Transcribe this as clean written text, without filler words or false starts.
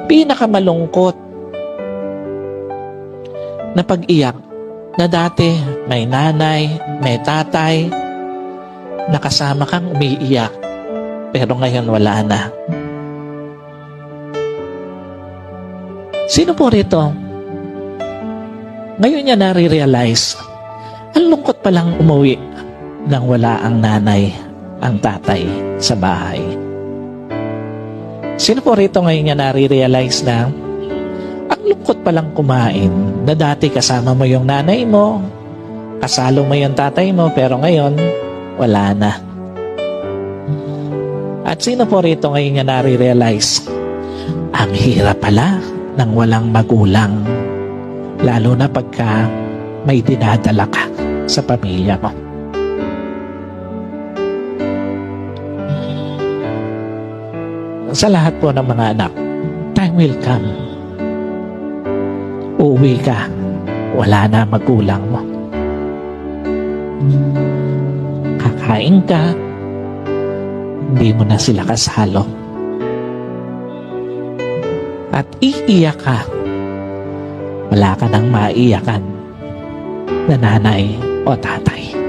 pinakamalungkot na pag-iyak na dati may nanay, may tatay, nakasama kang umiiyak, pero ngayon wala na. Sino po rito? Ngayon niya nare-realize, ang lungkot palang umuwi nang wala ang nanay, ang tatay sa bahay. Sino po rito ngayon niya nare-realize na ang lungkot palang kumain na dati kasama mo yung nanay mo, kasalo mo yung tatay mo, pero ngayon wala na. At sino po rito ngayon niya nare-realize, ang hirap pala ng walang magulang, lalo na pagka may dinadala ka sa pamilya mo. Sa lahat po ng mga anak, time will come. Uuwi ka, wala na magulang mo. Kakain ka, hindi mo na sila kasalo. At iiyak ka, wala ka nang maiyakan na nanay o tatay.